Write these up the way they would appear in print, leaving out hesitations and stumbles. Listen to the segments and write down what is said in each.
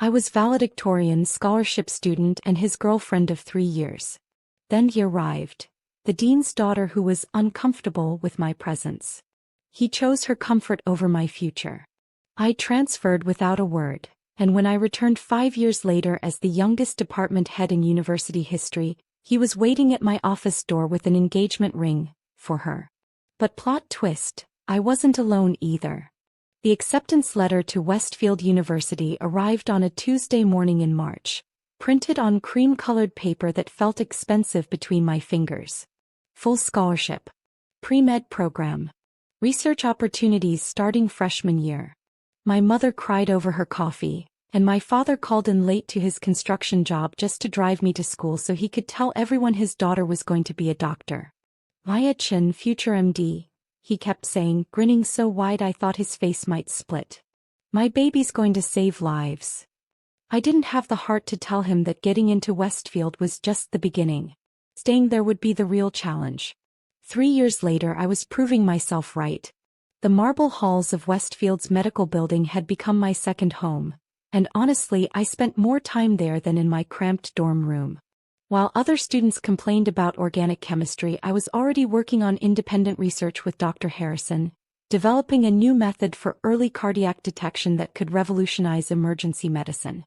I was valedictorian scholarship student and his girlfriend of 3 years. Then he arrived, the dean's daughter who was uncomfortable with my presence. He chose her comfort over my future. I transferred without a word, and when I returned 5 years later as the youngest department head in university history, he was waiting at my office door with an engagement ring for her. But plot twist, I wasn't alone either. The acceptance letter to Westfield University arrived on a Tuesday morning in March, printed on cream-colored paper that felt expensive between my fingers. Full scholarship. Pre-med program. Research opportunities starting freshman year. My mother cried over her coffee, and my father called in late to his construction job just to drive me to school so he could tell everyone his daughter was going to be a doctor. Maya Chin, future MD, he kept saying, grinning so wide I thought his face might split. My baby's going to save lives. I didn't have the heart to tell him that getting into Westfield was just the beginning. Staying there would be the real challenge. 3 years later I was proving myself right. The marble halls of Westfield's medical building had become my second home, and honestly I spent more time there than in my cramped dorm room. While other students complained about organic chemistry, I was already working on independent research with Dr. Harrison, developing a new method for early cardiac detection that could revolutionize emergency medicine.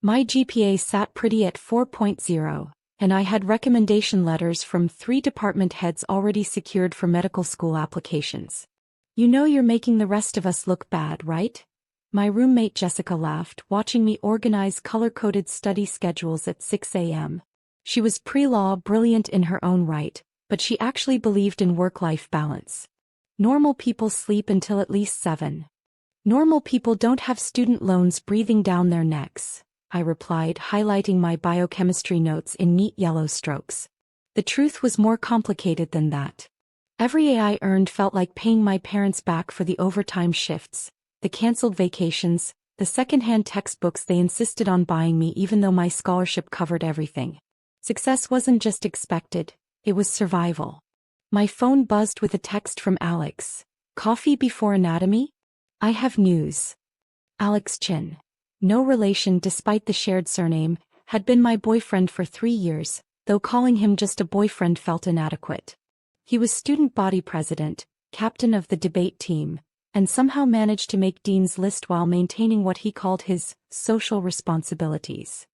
My GPA sat pretty at 4.0, and I had recommendation letters from 3 department heads already secured for medical school applications. You know you're making the rest of us look bad, right? My roommate Jessica laughed, watching me organize color-coded study schedules at 6 a.m. She was pre-law brilliant in her own right, but she actually believed in work-life balance. Normal people sleep until at least 7. Normal people don't have student loans breathing down their necks, I replied, highlighting my biochemistry notes in neat yellow strokes. The truth was more complicated than that. Every A I earned felt like paying my parents back for the overtime shifts, the canceled vacations, the second-hand textbooks they insisted on buying me even though my scholarship covered everything. Success wasn't just expected, it was survival. My phone buzzed with a text from Alex. Coffee before anatomy? I have news. Alex Chin, no relation despite the shared surname, had been my boyfriend for 3 years, though calling him just a boyfriend felt inadequate. He was student body president, captain of the debate team, and somehow managed to make Dean's List while maintaining what he called his social responsibilities,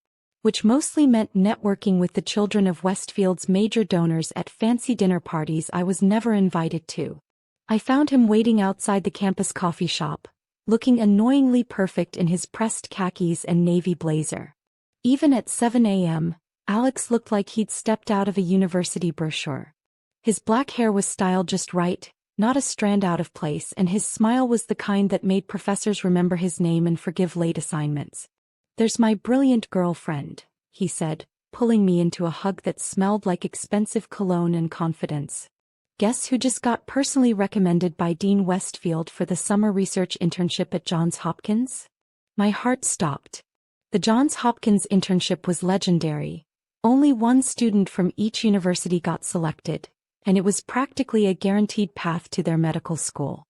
which mostly meant networking with the children of Westfield's major donors at fancy dinner parties I was never invited to. I found him waiting outside the campus coffee shop, looking annoyingly perfect in his pressed khakis and navy blazer. Even at 7 a.m., Alex looked like he'd stepped out of a university brochure. His black hair was styled just right, not a strand out of place, and his smile was the kind that made professors remember his name and forgive late assignments. "There's my brilliant girlfriend," he said, pulling me into a hug that smelled like expensive cologne and confidence. "Guess who just got personally recommended by Dean Westfield for the summer research internship at Johns Hopkins?" My heart stopped. The Johns Hopkins internship was legendary. Only one student from each university got selected, and it was practically a guaranteed path to their medical school.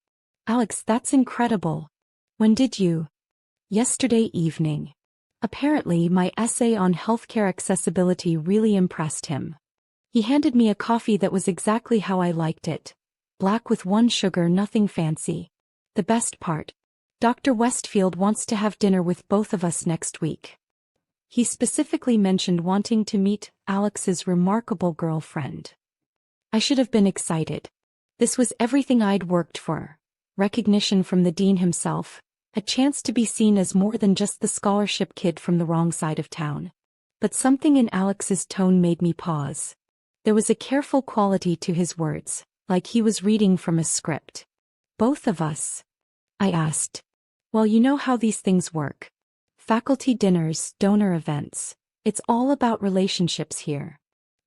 "Alex, that's incredible. When did you?" "Yesterday evening." Apparently, my essay on healthcare accessibility really impressed him. He handed me a coffee that was exactly how I liked it. Black with 1 sugar, nothing fancy. The best part: Dr. Westfield wants to have dinner with both of us next week. He specifically mentioned wanting to meet Alex's remarkable girlfriend. I should have been excited. This was everything I'd worked for. Recognition from the dean himself, a chance to be seen as more than just the scholarship kid from the wrong side of town. But something in Alex's tone made me pause. There was a careful quality to his words, like he was reading from a script. "Both of us?" I asked. "Well, you know how these things work. Faculty dinners, donor events. It's all about relationships here."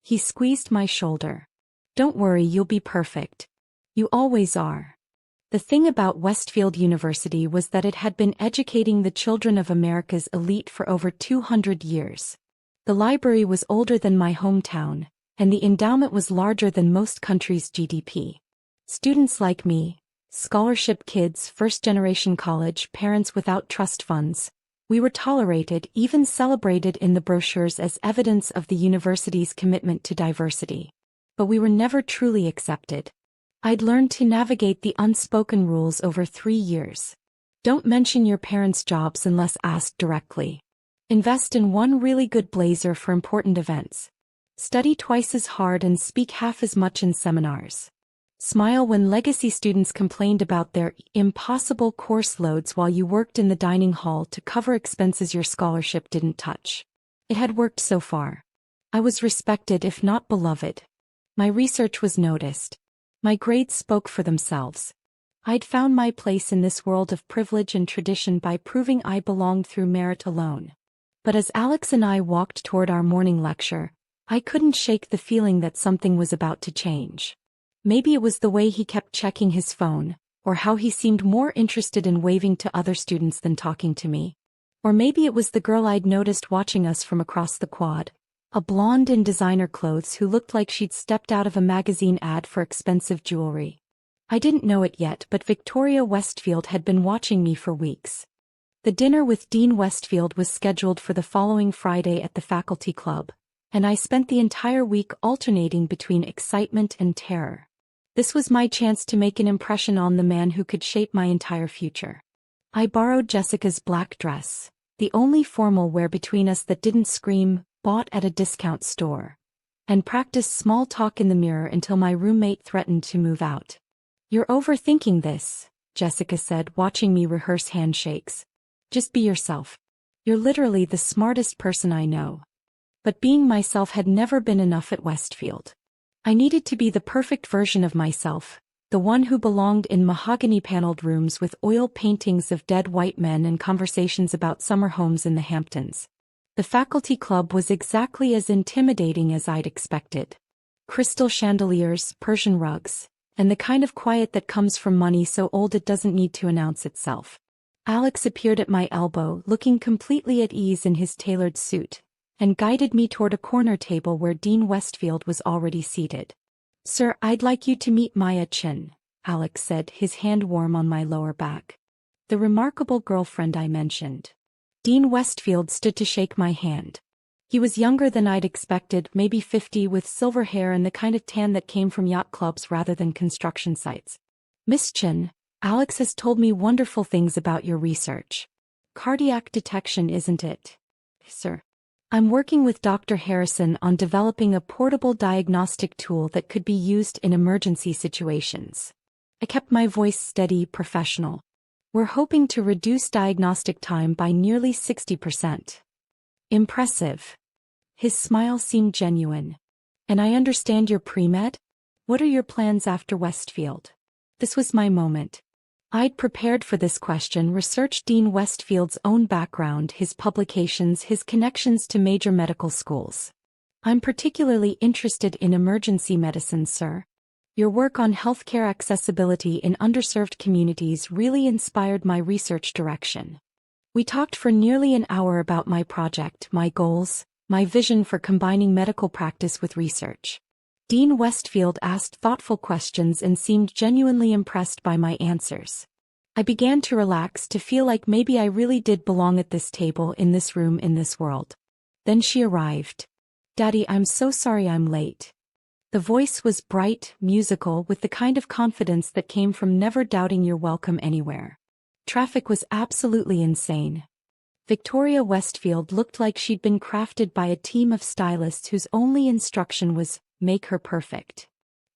He squeezed my shoulder. "Don't worry, you'll be perfect. You always are." The thing about Westfield University was that it had been educating the children of America's elite for over 200 years. The library was older than my hometown, and the endowment was larger than most countries' GDP. Students like me, scholarship kids, first-generation college parents without trust funds, We were tolerated, even celebrated in the brochures as evidence of the university's commitment to diversity. But we were never truly accepted. I'd learned to navigate the unspoken rules over 3 years. Don't mention your parents' jobs unless asked directly. Invest in one really good blazer for important events. Study twice as hard and speak half as much in seminars. Smile when legacy students complained about their impossible course loads while you worked in the dining hall to cover expenses your scholarship didn't touch. It had worked so far. I was respected if not beloved. My research was noticed. My grades spoke for themselves. I'd found my place in this world of privilege and tradition by proving I belonged through merit alone. But as Alex and I walked toward our morning lecture, I couldn't shake the feeling that something was about to change. Maybe it was the way he kept checking his phone, or how he seemed more interested in waving to other students than talking to me. Or maybe it was the girl I'd noticed watching us from across the quad, a blonde in designer clothes who looked like she'd stepped out of a magazine ad for expensive jewelry. I didn't know it yet, but Victoria Westfield had been watching me for weeks. The dinner with Dean Westfield was scheduled for the following Friday at the faculty club, and I spent the entire week alternating between excitement and terror. This was my chance to make an impression on the man who could shape my entire future. I borrowed Jessica's black dress, the only formal wear between us that didn't scream, "bought at a discount store," and practiced small talk in the mirror until my roommate threatened to move out. "You're overthinking this," Jessica said, watching me rehearse handshakes. "Just be yourself. You're literally the smartest person I know." But being myself had never been enough at Westfield. I needed to be the perfect version of myself, the one who belonged in mahogany-paneled rooms with oil paintings of dead white men and conversations about summer homes in the Hamptons. The faculty club was exactly as intimidating as I'd expected. Crystal chandeliers, Persian rugs, and the kind of quiet that comes from money so old it doesn't need to announce itself. Alex appeared at my elbow, looking completely at ease in his tailored suit, and guided me toward a corner table where Dean Westfield was already seated. "Sir, I'd like you to meet Maya Chin," Alex said, his hand warm on my lower back. "The remarkable girlfriend I mentioned." Dean Westfield stood to shake my hand. He was younger than I'd expected, maybe 50, with silver hair and the kind of tan that came from yacht clubs rather than construction sites. "Miss Chin, Alex has told me wonderful things about your research. Cardiac detection, isn't it?" "Sir. I'm working with Dr. Harrison on developing a portable diagnostic tool that could be used in emergency situations." I kept my voice steady, professional. "We're hoping to reduce diagnostic time by nearly 60%. "Impressive." His smile seemed genuine. "And I understand you're pre-med? What are your plans after Westfield?" This was my moment. I'd prepared for this question, researched Dean Westfield's own background, his publications, his connections to major medical schools. "I'm particularly interested in emergency medicine, sir. Your work on healthcare accessibility in underserved communities really inspired my research direction." We talked for nearly an hour about my project, my goals, my vision for combining medical practice with research. Dean Westfield asked thoughtful questions and seemed genuinely impressed by my answers. I began to relax, to feel like maybe I really did belong at this table, in this room, in this world. Then she arrived. "Daddy, I'm so sorry I'm late." The voice was bright, musical, with the kind of confidence that came from never doubting you're welcome anywhere. "Traffic was absolutely insane." Victoria Westfield looked like she'd been crafted by a team of stylists whose only instruction was, make her perfect.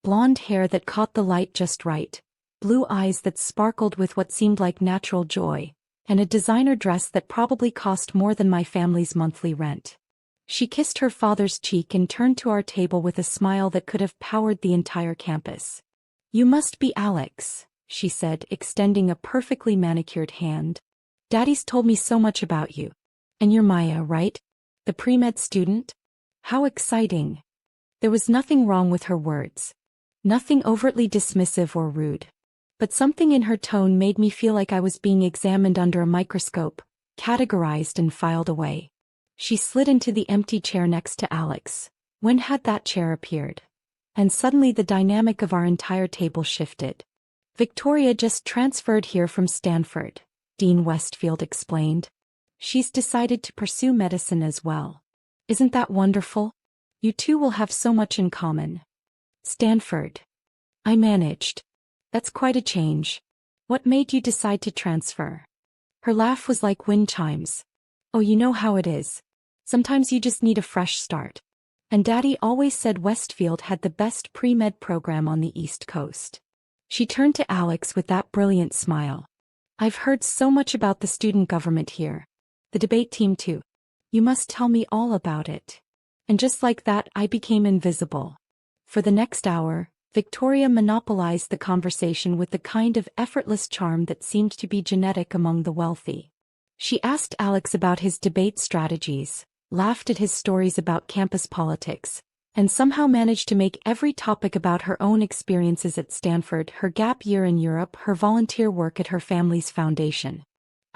Blonde hair that caught the light just right, blue eyes that sparkled with what seemed like natural joy, and a designer dress that probably cost more than my family's monthly rent. She kissed her father's cheek and turned to our table with a smile that could have powered the entire campus. "You must be Alex," she said, extending a perfectly manicured hand. "Daddy's told me so much about you. And you're Maya, right? The pre-med student? How exciting." There was nothing wrong with her words. Nothing overtly dismissive or rude. But something in her tone made me feel like I was being examined under a microscope, categorized and filed away. She slid into the empty chair next to Alex. When had that chair appeared? And suddenly the dynamic of our entire table shifted. "Victoria just transferred here from Stanford," Dean Westfield explained. She's decided to pursue medicine as well. Isn't that wonderful? You two will have so much in common. Stanford. I managed. That's quite a change. What made you decide to transfer? Her laugh was like wind chimes. Oh, you know how it is. Sometimes you just need a fresh start. And Daddy always said Westfield had the best pre-med program on the East Coast. She turned to Alex with that brilliant smile. I've heard so much about the student government here. The debate team too. You must tell me all about it. And just like that, I became invisible. For the next hour, Victoria monopolized the conversation with the kind of effortless charm that seemed to be genetic among the wealthy. She asked Alex about his debate strategies, laughed at his stories about campus politics, and somehow managed to make every topic about her own experiences at Stanford, her gap year in Europe, her volunteer work at her family's foundation.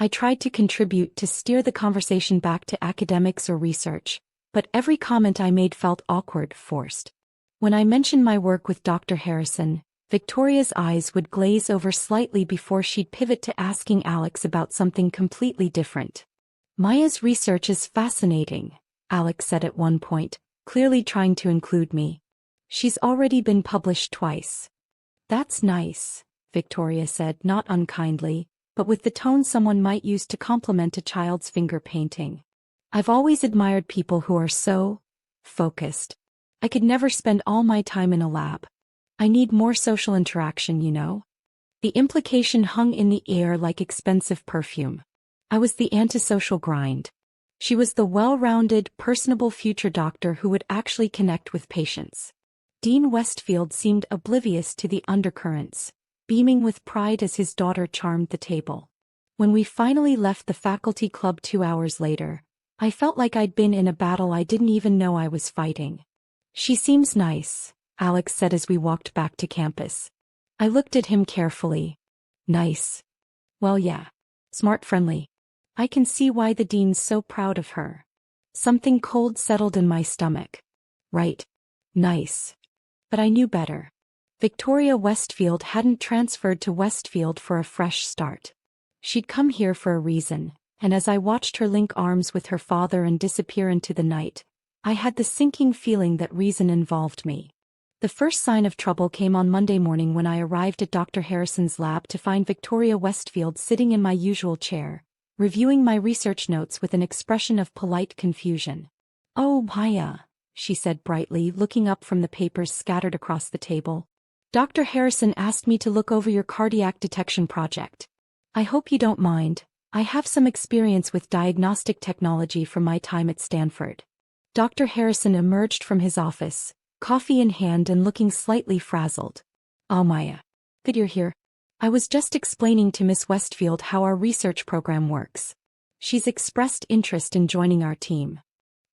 I tried to contribute to steer the conversation back to academics or research, but every comment I made felt awkward, forced. When I mentioned my work with Dr. Harrison, Victoria's eyes would glaze over slightly before she'd pivot to asking Alex about something completely different. Maya's research is fascinating, Alex said at one point, clearly trying to include me. She's already been published twice. That's nice, Victoria said, not unkindly, but with the tone someone might use to compliment a child's finger painting. I've always admired people who are so focused. I could never spend all my time in a lab. I need more social interaction, you know? The implication hung in the air like expensive perfume. I was the antisocial grind. She was the well-rounded, personable future doctor who would actually connect with patients. Dean Westfield seemed oblivious to the undercurrents, beaming with pride as his daughter charmed the table. When we finally left the faculty club 2 hours later, I felt like I'd been in a battle I didn't even know I was fighting. She seems nice, Alex said as we walked back to campus. I looked at him carefully. Nice. Well, yeah. Smart, friendly. I can see why the dean's so proud of her. Something cold settled in my stomach. Right. Nice. But I knew better. Victoria Westfield hadn't transferred to Westfield for a fresh start. She'd come here for a reason, and as I watched her link arms with her father and disappear into the night, I had the sinking feeling that reason involved me. The first sign of trouble came on Monday morning when I arrived at Dr. Harrison's lab to find Victoria Westfield sitting in my usual chair, reviewing my research notes with an expression of polite confusion. Oh, Maya, she said brightly, looking up from the papers scattered across the table. Dr. Harrison asked me to look over your cardiac detection project. I hope you don't mind. I have some experience with diagnostic technology from my time at Stanford. Dr. Harrison emerged from his office, coffee in hand and looking slightly frazzled. Oh, Maya. Good you're here. I was just explaining to Miss Westfield how our research program works. She's expressed interest in joining our team.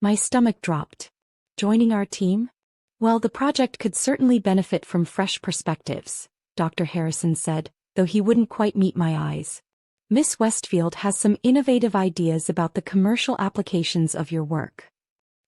My stomach dropped. Joining our team? Well, the project could certainly benefit from fresh perspectives, Dr. Harrison said, though he wouldn't quite meet my eyes. Miss Westfield has some innovative ideas about the commercial applications of your work.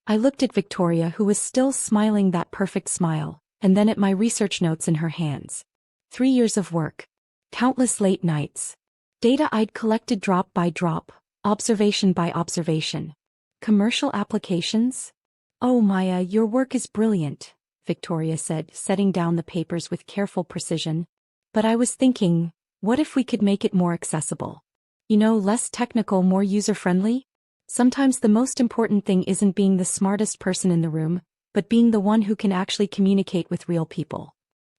I looked at Victoria, who was still smiling that perfect smile, and then at my research notes in her hands. 3 years of work. Countless late nights. Data I'd collected drop by drop, observation by observation. Commercial applications? Oh, Maya, your work is brilliant, Victoria said, setting down the papers with careful precision. But I was thinking, what if we could make it more accessible? You know, less technical, more user-friendly? Sometimes the most important thing isn't being the smartest person in the room, but being the one who can actually communicate with real people.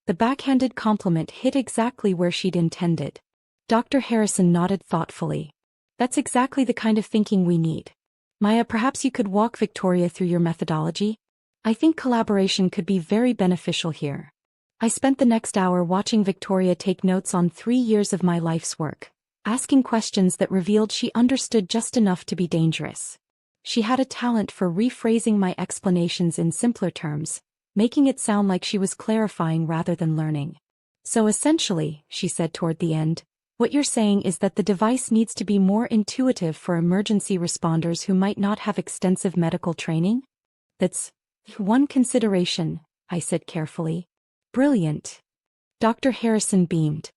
The backhanded compliment hit exactly where she'd intended. Dr. Harrison nodded thoughtfully. That's exactly the kind of thinking we need. Maya, perhaps you could walk Victoria through your methodology? I think collaboration could be very beneficial here. I spent the next hour watching Victoria take notes on 3 years of my life's work, asking questions that revealed she understood just enough to be dangerous. She had a talent for rephrasing my explanations in simpler terms, making it sound like she was clarifying rather than learning. So essentially, she said toward the end, what you're saying is that the device needs to be more intuitive for emergency responders who might not have extensive medical training? That's one consideration, I said carefully. Brilliant. Dr. Harrison beamed.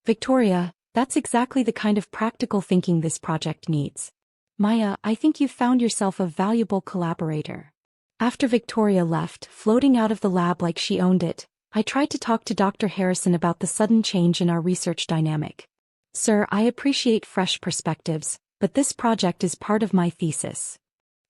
Victoria, that's exactly the kind of practical thinking this project needs. Maya, I think you've found yourself a valuable collaborator. After Victoria left, floating out of the lab like she owned it, I tried to talk to Dr. Harrison about the sudden change in our research dynamic. Sir, I appreciate fresh perspectives, but this project is part of my thesis.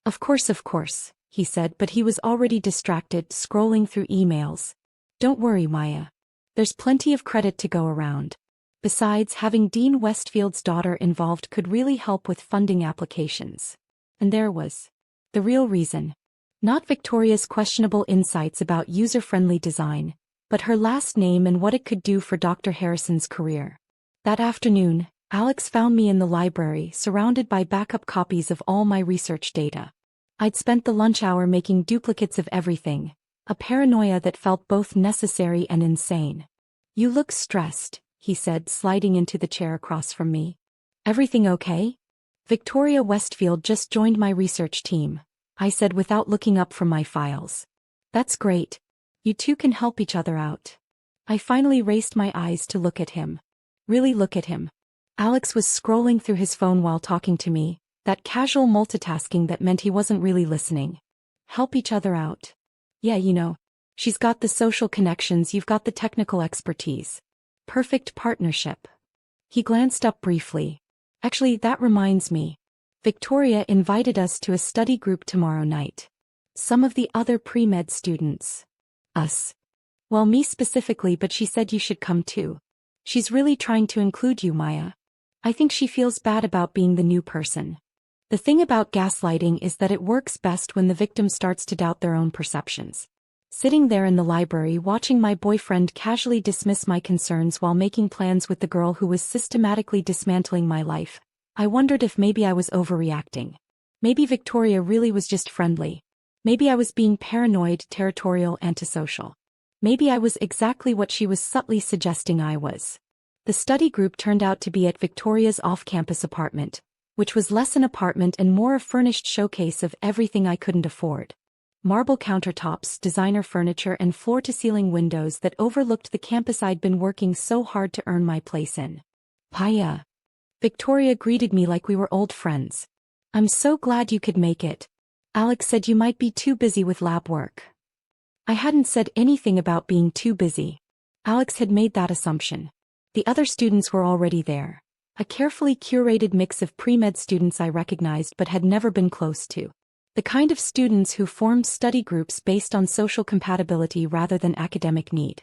Of course, he said, but he was already distracted, scrolling through emails. Don't worry, Maya. There's plenty of credit to go around. Besides, having Dean Westfield's daughter involved could really help with funding applications. And there was the real reason. Not Victoria's questionable insights about user-friendly design, but her last name and what it could do for Dr. Harrison's career. That afternoon, Alex found me in the library, surrounded by backup copies of all my research data. I'd spent the lunch hour making duplicates of everything, a paranoia that felt both necessary and insane. You look stressed, he said, sliding into the chair across from me. Everything okay? Victoria Westfield just joined my research team, I said without looking up from my files. That's great. You two can help each other out. I finally raised my eyes to look at him. Really look at him. Alex was scrolling through his phone while talking to me, that casual multitasking that meant he wasn't really listening. Help each other out. Yeah, she's got the social connections, you've got the technical expertise. Perfect partnership. He glanced up briefly. Actually, that reminds me. Victoria invited us to a study group tomorrow night. Some of the other pre-med students. Us. Well, me specifically, but she said you should come too. She's really trying to include you, Maya. I think she feels bad about being the new person. The thing about gaslighting is that it works best when the victim starts to doubt their own perceptions. Sitting there in the library watching my boyfriend casually dismiss my concerns while making plans with the girl who was systematically dismantling my life, I wondered if maybe I was overreacting. Maybe Victoria really was just friendly. Maybe I was being paranoid, territorial, antisocial. Maybe I was exactly what she was subtly suggesting I was. The study group turned out to be at Victoria's off-campus apartment, which was less an apartment and more a furnished showcase of everything I couldn't afford. Marble countertops, designer furniture, and floor-to-ceiling windows that overlooked the campus I'd been working so hard to earn my place in. Paya. Victoria greeted me like we were old friends. I'm so glad you could make it. Alex said you might be too busy with lab work. I hadn't said anything about being too busy. Alex had made that assumption. The other students were already there. A carefully curated mix of pre-med students I recognized but had never been close to. The kind of students who formed study groups based on social compatibility rather than academic need.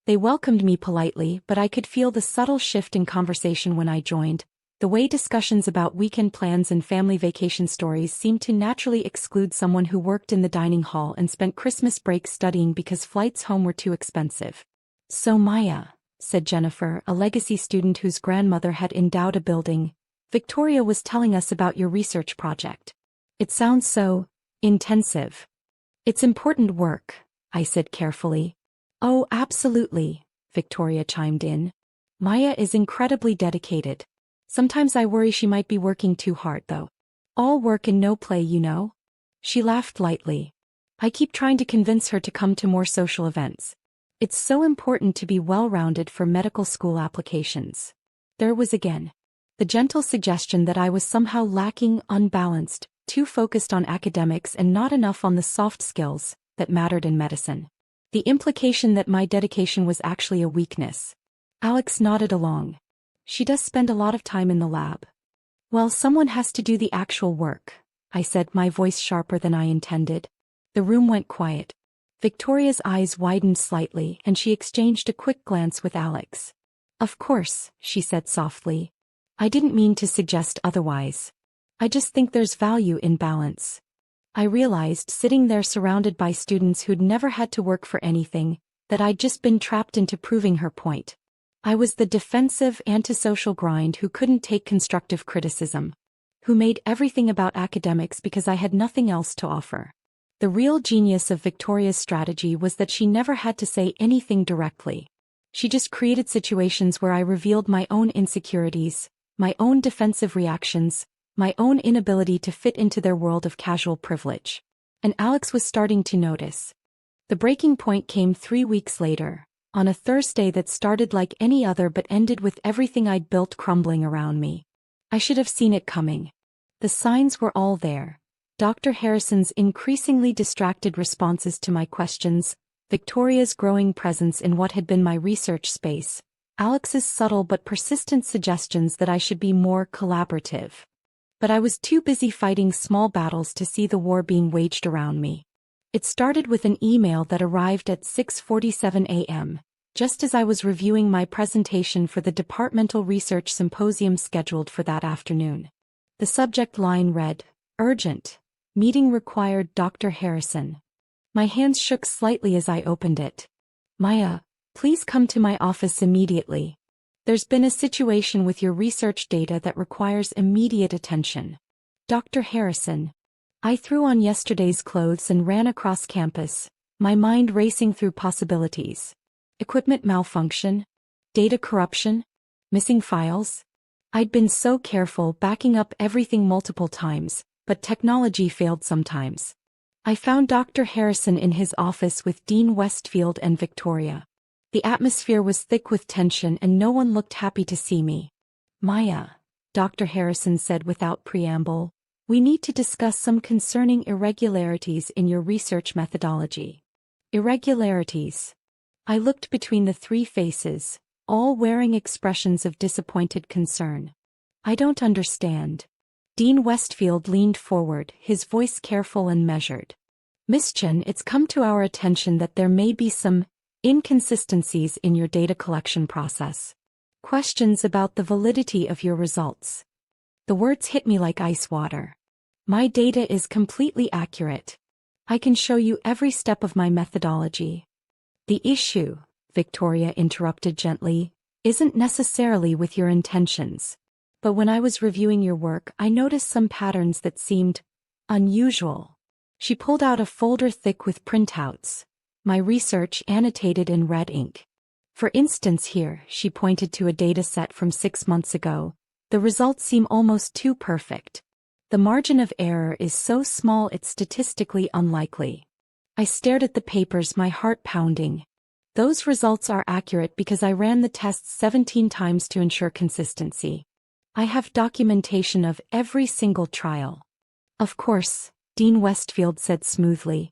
They welcomed me politely, but I could feel the subtle shift in conversation when I joined. The way discussions about weekend plans and family vacation stories seemed to naturally exclude someone who worked in the dining hall and spent Christmas breaks studying because flights home were too expensive. So Maya, said Jennifer, a legacy student whose grandmother had endowed a building, Victoria was telling us about your research project. It sounds so intensive. It's important work, I said carefully. Oh, absolutely, Victoria chimed in. Maya is incredibly dedicated. Sometimes I worry she might be working too hard though. All work and no play, She laughed lightly. I keep trying to convince her to come to more social events. It's so important to be well-rounded for medical school applications. There was again the gentle suggestion that I was somehow lacking, unbalanced, too focused on academics and not enough on the soft skills that mattered in medicine. The implication that my dedication was actually a weakness. Alex nodded along. She does spend a lot of time in the lab. Well, someone has to do the actual work, I said, my voice sharper than I intended. The room went quiet. Victoria's eyes widened slightly and she exchanged a quick glance with Alex. Of course, she said softly. I didn't mean to suggest otherwise. I just think there's value in balance. I realized, sitting there surrounded by students who'd never had to work for anything, that I'd just been trapped into proving her point. I was the defensive, antisocial grind who couldn't take constructive criticism, who made everything about academics because I had nothing else to offer. The real genius of Victoria's strategy was that she never had to say anything directly. She just created situations where I revealed my own insecurities, my own defensive reactions, my own inability to fit into their world of casual privilege. And Alex was starting to notice. The breaking point came 3 weeks later, on a Thursday that started like any other but ended with everything I'd built crumbling around me. I should have seen it coming. The signs were all there. Dr. Harrison's increasingly distracted responses to my questions, Victoria's growing presence in what had been my research space, Alex's subtle but persistent suggestions that I should be more collaborative. But I was too busy fighting small battles to see the war being waged around me. It started with an email that arrived at 6:47 a.m., just as I was reviewing my presentation for the departmental research symposium scheduled for that afternoon. The subject line read, "Urgent. Meeting required Dr. Harrison." My hands shook slightly as I opened it. "Maya, please come to my office immediately. There's been a situation with your research data that requires immediate attention." Dr. Harrison. I threw on yesterday's clothes and ran across campus, my mind racing through possibilities. Equipment malfunction? Data corruption? Missing files? I'd been so careful backing up everything multiple times, but technology failed sometimes. I found Dr. Harrison in his office with Dean Westfield and Victoria. The atmosphere was thick with tension and no one looked happy to see me. "Maya," Dr. Harrison said without preamble, "we need to discuss some concerning irregularities in your research methodology." Irregularities. I looked between the three faces, all wearing expressions of disappointed concern. "I don't understand." Dean Westfield leaned forward, his voice careful and measured. "Miss Chen, it's come to our attention that there may be some inconsistencies in your data collection process. Questions about the validity of your results." The words hit me like ice water. "My data is completely accurate. I can show you every step of my methodology." "The issue," Victoria interrupted gently, "isn't necessarily with your intentions. But when I was reviewing your work, I noticed some patterns that seemed unusual." She pulled out a folder thick with printouts, my research annotated in red ink. "For instance here," she pointed to a data set from 6 months ago, "the results seem almost too perfect. The margin of error is so small it's statistically unlikely." I stared at the papers, my heart pounding. "Those results are accurate because I ran the tests 17 times to ensure consistency. I have documentation of every single trial." "Of course," Dean Westfield said smoothly.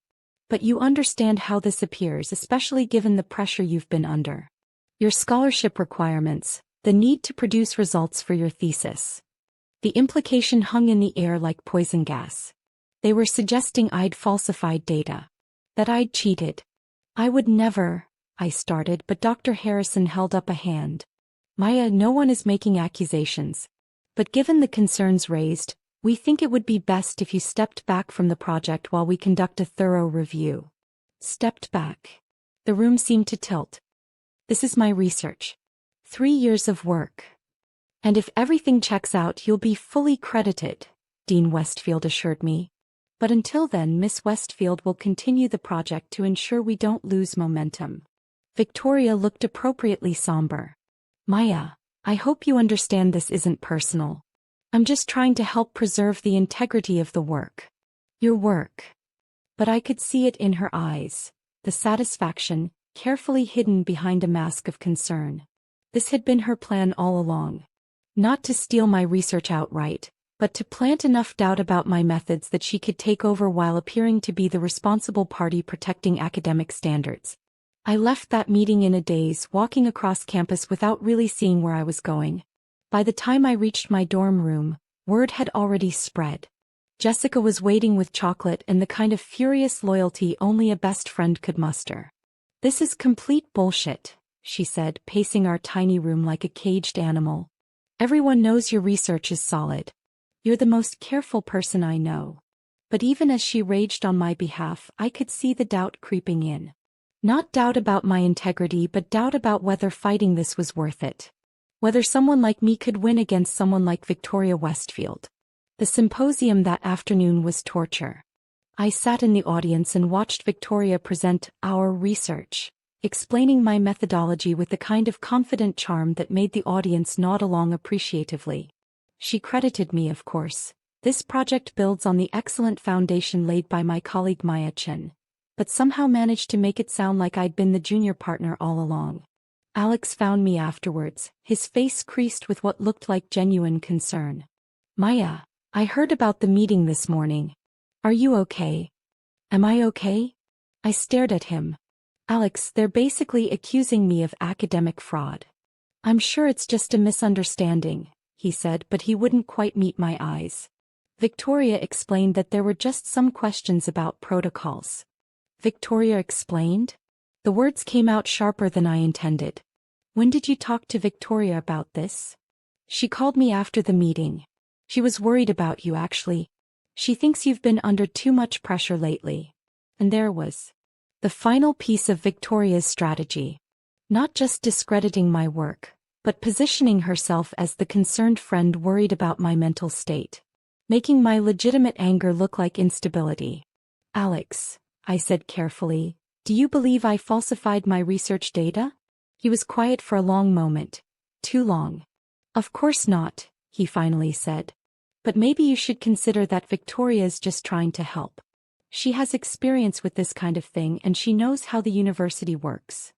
"But you understand how this appears, especially given the pressure you've been under. Your scholarship requirements, the need to produce results for your thesis." The implication hung in the air like poison gas. They were suggesting I'd falsified data. That I'd cheated. "I would never," I started, but Dr. Harrison held up a hand. "Maya, no one is making accusations. But given the concerns raised, we think it would be best if you stepped back from the project while we conduct a thorough review." Stepped back. The room seemed to tilt. "This is my research. 3 years of work. And if everything checks out, you'll be fully credited," Dean Westfield assured me. "But until then, Miss Westfield will continue the project to ensure we don't lose momentum." Victoria looked appropriately somber. "Maya, I hope you understand this isn't personal. I'm just trying to help preserve the integrity of the work. Your work." But I could see it in her eyes, the satisfaction, carefully hidden behind a mask of concern. This had been her plan all along. Not to steal my research outright, but to plant enough doubt about my methods that she could take over while appearing to be the responsible party protecting academic standards. I left that meeting in a daze, walking across campus without really seeing where I was going. By the time I reached my dorm room, word had already spread. Jessica was waiting with chocolate and the kind of furious loyalty only a best friend could muster. "This is complete bullshit," she said, pacing our tiny room like a caged animal. "Everyone knows your research is solid. You're the most careful person I know." But even as she raged on my behalf, I could see the doubt creeping in. Not doubt about my integrity, but doubt about whether fighting this was worth it. Whether someone like me could win against someone like Victoria Westfield. The symposium that afternoon was torture. I sat in the audience and watched Victoria present our research, explaining my methodology with the kind of confident charm that made the audience nod along appreciatively. She credited me, of course. "This project builds on the excellent foundation laid by my colleague Maya Chen, but somehow managed to make it sound like I'd been the junior partner all along." Alex found me afterwards, his face creased with what looked like genuine concern. "Maya, I heard about the meeting this morning. Are you okay? Am I okay? I stared at him. Alex, they're basically accusing me of academic fraud. I'm sure it's just a misunderstanding, he said, but he wouldn't quite meet my eyes. Victoria explained that there were just some questions about protocols. Victoria explained? The words came out sharper than I intended. When did you talk to Victoria about this? She called me after the meeting. She was worried about you actually. She thinks you've been under too much pressure lately. And there was the final piece of Victoria's strategy. Not just discrediting my work, but positioning herself as the concerned friend worried about my mental state. Making my legitimate anger look like instability. Alex, I said carefully, do you believe I falsified my research data? He was quiet for a long moment. Too long. Of course not, he finally said. But maybe you should consider that Victoria's just trying to help. She has experience with this kind of thing and she knows how the university works.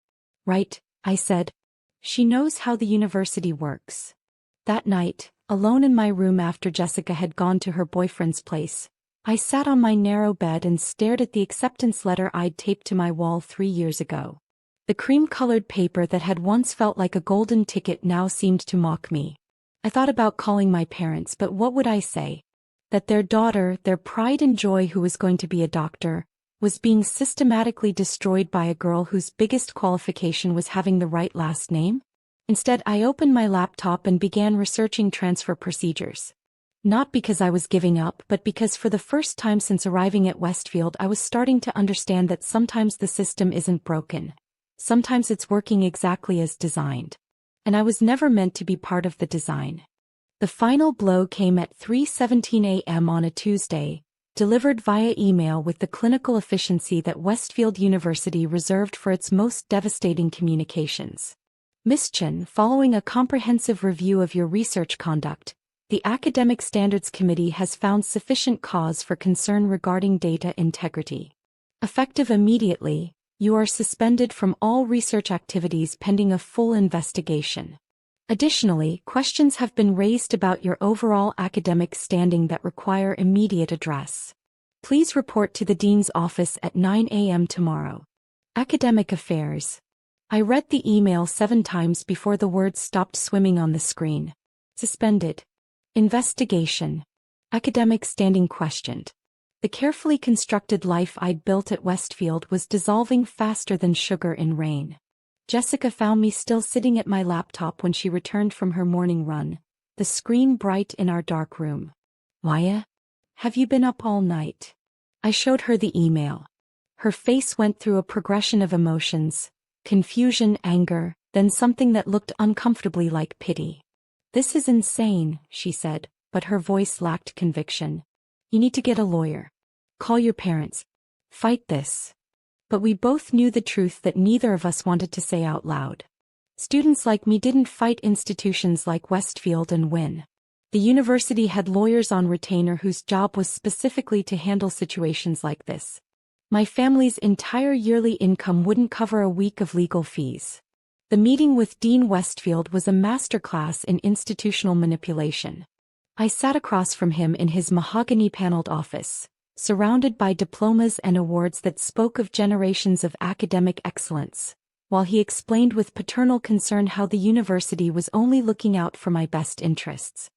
Right, I said. She knows how the university works. That night, alone in my room after Jessica had gone to her boyfriend's place, I sat on my narrow bed and stared at the acceptance letter I'd taped to my wall 3 years ago. The cream-colored paper that had once felt like a golden ticket now seemed to mock me. I thought about calling my parents, but what would I say? That their daughter, their pride and joy who was going to be a doctor, was being systematically destroyed by a girl whose biggest qualification was having the right last name? Instead, I opened my laptop and began researching transfer procedures. Not because I was giving up, but because for the first time since arriving at Westfield I was starting to understand that sometimes the system isn't broken. Sometimes it's working exactly as designed. And I was never meant to be part of the design. The final blow came at 3:17 a.m. on a Tuesday, delivered via email with the clinical efficiency that Westfield University reserved for its most devastating communications. Ms. Chen, following a comprehensive review of your research conduct, the Academic Standards Committee has found sufficient cause for concern regarding data integrity. Effective immediately, you are suspended from all research activities pending a full investigation. Additionally, questions have been raised about your overall academic standing that require immediate address. Please report to the Dean's office at 9 a.m. tomorrow. Academic Affairs. I read the email 7 times before the words stopped swimming on the screen. Suspended. Investigation. Academic standing questioned. The carefully constructed life I'd built at Westfield was dissolving faster than sugar in rain. Jessica found me still sitting at my laptop when she returned from her morning run, the screen bright in our dark room. Maya? Have you been up all night? I showed her the email. Her face went through a progression of emotions, confusion, anger, then something that looked uncomfortably like pity. This is insane, she said, but her voice lacked conviction. You need to get a lawyer. Call your parents. Fight this. But we both knew the truth that neither of us wanted to say out loud. Students like me didn't fight institutions like Westfield and win. The university had lawyers on retainer whose job was specifically to handle situations like this. My family's entire yearly income wouldn't cover a week of legal fees. The meeting with Dean Westfield was a masterclass in institutional manipulation. I sat across from him in his mahogany-paneled office, surrounded by diplomas and awards that spoke of generations of academic excellence, while he explained with paternal concern how the university was only looking out for my best interests.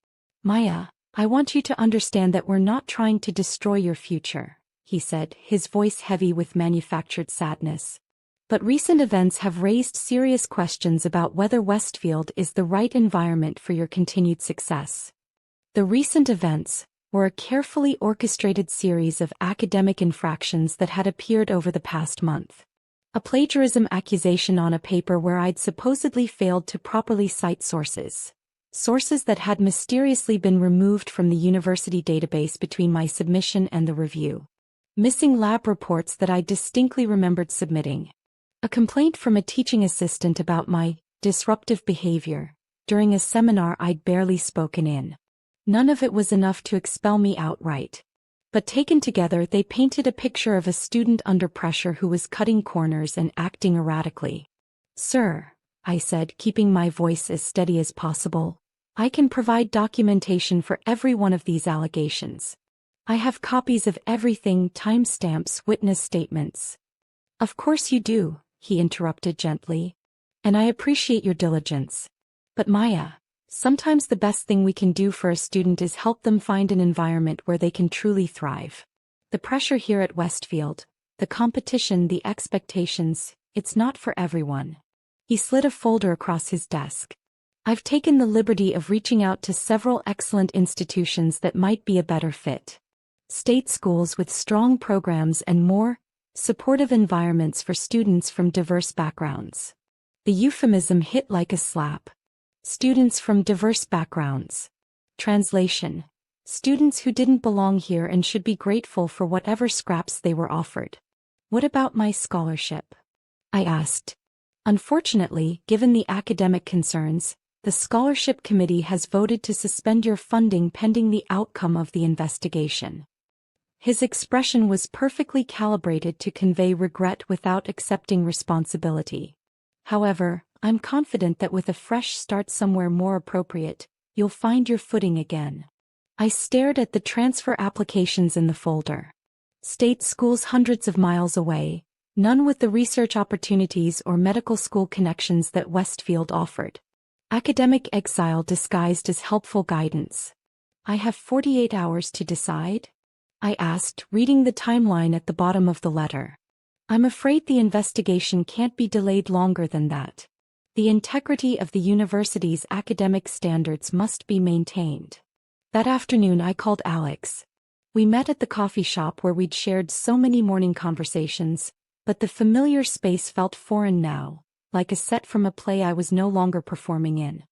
Maya, I want you to understand that we're not trying to destroy your future, he said, his voice heavy with manufactured sadness. But recent events have raised serious questions about whether Westfield is the right environment for your continued success. The recent events were a carefully orchestrated series of academic infractions that had appeared over the past month. A plagiarism accusation on a paper where I'd supposedly failed to properly cite sources. Sources that had mysteriously been removed from the university database between my submission and the review. Missing lab reports that I distinctly remembered submitting. A complaint from a teaching assistant about my disruptive behavior during a seminar I'd barely spoken in. None of it was enough to expel me outright. But taken together they painted a picture of a student under pressure who was cutting corners and acting erratically. Sir, I said, keeping my voice as steady as possible, I can provide documentation for every one of these allegations. I have copies of everything, timestamps, witness statements. Of course you do, he interrupted gently. And I appreciate your diligence. But Maya, sometimes the best thing we can do for a student is help them find an environment where they can truly thrive. The pressure here at Westfield, the competition, the expectations, it's not for everyone. He slid a folder across his desk. I've taken the liberty of reaching out to several excellent institutions that might be a better fit. State schools with strong programs and more supportive environments for students from diverse backgrounds. The euphemism hit like a slap. Students from diverse backgrounds. Translation: students who didn't belong here and should be grateful for whatever scraps they were offered. What about my scholarship? I asked. Unfortunately, given the academic concerns, the scholarship committee has voted to suspend your funding pending the outcome of the investigation. His expression was perfectly calibrated to convey regret without accepting responsibility. However, I'm confident that with a fresh start somewhere more appropriate, you'll find your footing again. I stared at the transfer applications in the folder. State schools hundreds of miles away, none with the research opportunities or medical school connections that Westfield offered. Academic exile disguised as helpful guidance. I have 48 hours to decide? I asked, reading the timeline at the bottom of the letter. I'm afraid the investigation can't be delayed longer than that. The integrity of the university's academic standards must be maintained. That afternoon I called Alex. We met at the coffee shop where we'd shared so many morning conversations, but the familiar space felt foreign now, like a set from a play I was no longer performing in.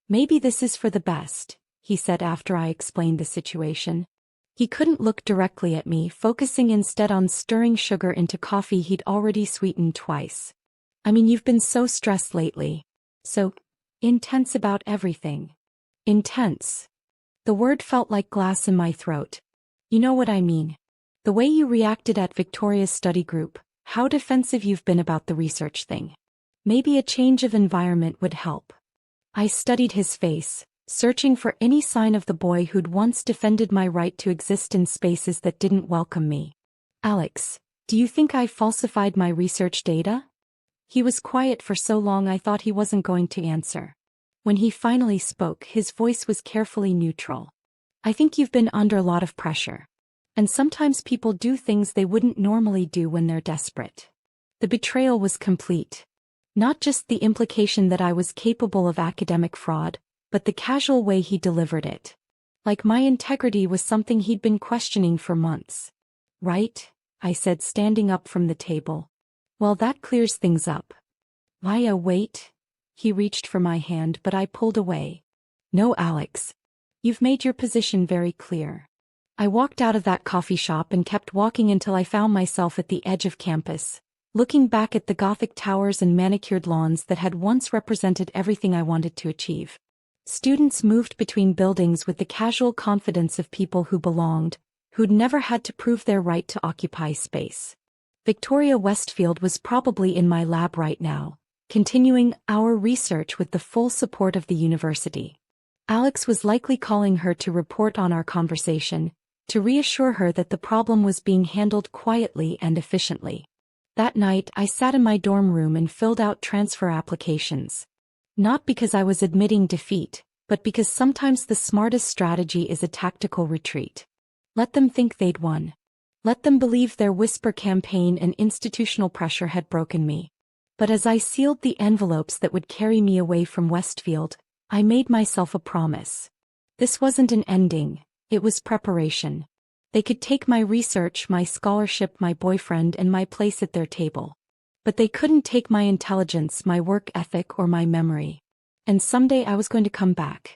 Maybe this is for the best, he said after I explained the situation. He couldn't look directly at me, focusing instead on stirring sugar into coffee he'd already sweetened twice. I mean, you've been so stressed lately. So intense about everything. Intense. The word felt like glass in my throat. You know what I mean. The way you reacted at Victoria's study group, how defensive you've been about the research thing. Maybe a change of environment would help. I studied his face, searching for any sign of the boy who'd once defended my right to exist in spaces that didn't welcome me. Alex, do you think I falsified my research data? He was quiet for so long I thought he wasn't going to answer. When he finally spoke, his voice was carefully neutral. I think you've been under a lot of pressure. And sometimes people do things they wouldn't normally do when they're desperate. The betrayal was complete. Not just the implication that I was capable of academic fraud, but the casual way he delivered it. Like my integrity was something he'd been questioning for months. Right? I said, standing up from the table. Well, that clears things up. Maya, wait. He reached for my hand, but I pulled away. No, Alex. You've made your position very clear. I walked out of that coffee shop and kept walking until I found myself at the edge of campus, looking back at the Gothic towers and manicured lawns that had once represented everything I wanted to achieve. Students moved between buildings with the casual confidence of people who belonged, who'd never had to prove their right to occupy space. Victoria Westfield was probably in my lab right now, continuing our research with the full support of the university. Alex was likely calling her to report on our conversation, to reassure her that the problem was being handled quietly and efficiently. That night I sat in my dorm room and filled out transfer applications. Not because I was admitting defeat, but because sometimes the smartest strategy is a tactical retreat. Let them think they'd won. Let them believe their whisper campaign and institutional pressure had broken me. But as I sealed the envelopes that would carry me away from Westfield, I made myself a promise. This wasn't an ending, it was preparation. They could take my research, my scholarship, my boyfriend, and my place at their table. But they couldn't take my intelligence, my work ethic, or my memory. And someday I was going to come back.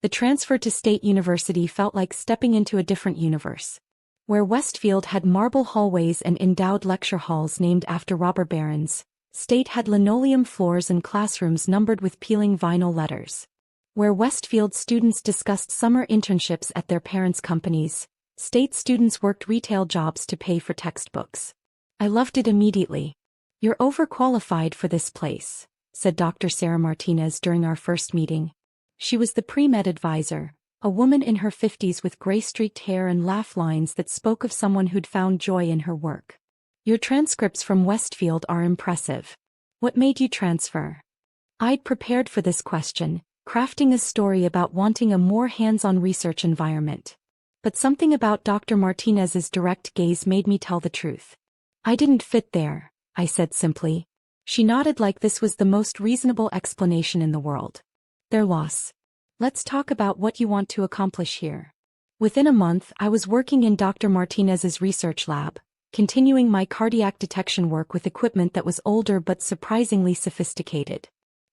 The transfer to State University felt like stepping into a different universe. Where Westfield had marble hallways and endowed lecture halls named after robber barons, State had linoleum floors and classrooms numbered with peeling vinyl letters. Where Westfield students discussed summer internships at their parents' companies, State students worked retail jobs to pay for textbooks. I loved it immediately. You're overqualified for this place, said Dr. Sarah Martinez during our first meeting. She was the pre-med advisor, a woman in her 50s with gray-streaked hair and laugh lines that spoke of someone who'd found joy in her work. Your transcripts from Westfield are impressive. What made you transfer? I'd prepared for this question, crafting a story about wanting a more hands-on research environment. But something about Dr. Martinez's direct gaze made me tell the truth. I didn't fit there, I said simply. She nodded like this was the most reasonable explanation in the world. Their loss. Let's talk about what you want to accomplish here. Within a month, I was working in Dr. Martinez's research lab, continuing my cardiac detection work with equipment that was older but surprisingly sophisticated.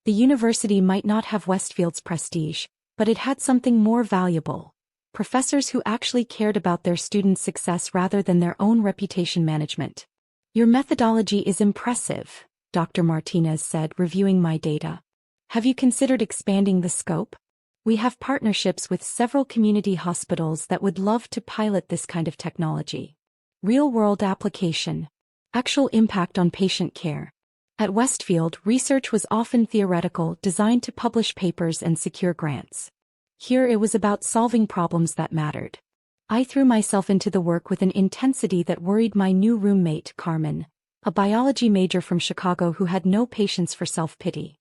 The university might not have Westfield's prestige, but it had something more valuable. Professors who actually cared about their students' success rather than their own reputation management. Your methodology is impressive, Dr. Martinez said, reviewing my data. Have you considered expanding the scope? We have partnerships with several community hospitals that would love to pilot this kind of technology. Real-world application. Actual impact on patient care. At Westfield, research was often theoretical, designed to publish papers and secure grants. Here it was about solving problems that mattered. I threw myself into the work with an intensity that worried my new roommate, Carmen, a biology major from Chicago who had no patience for self-pity.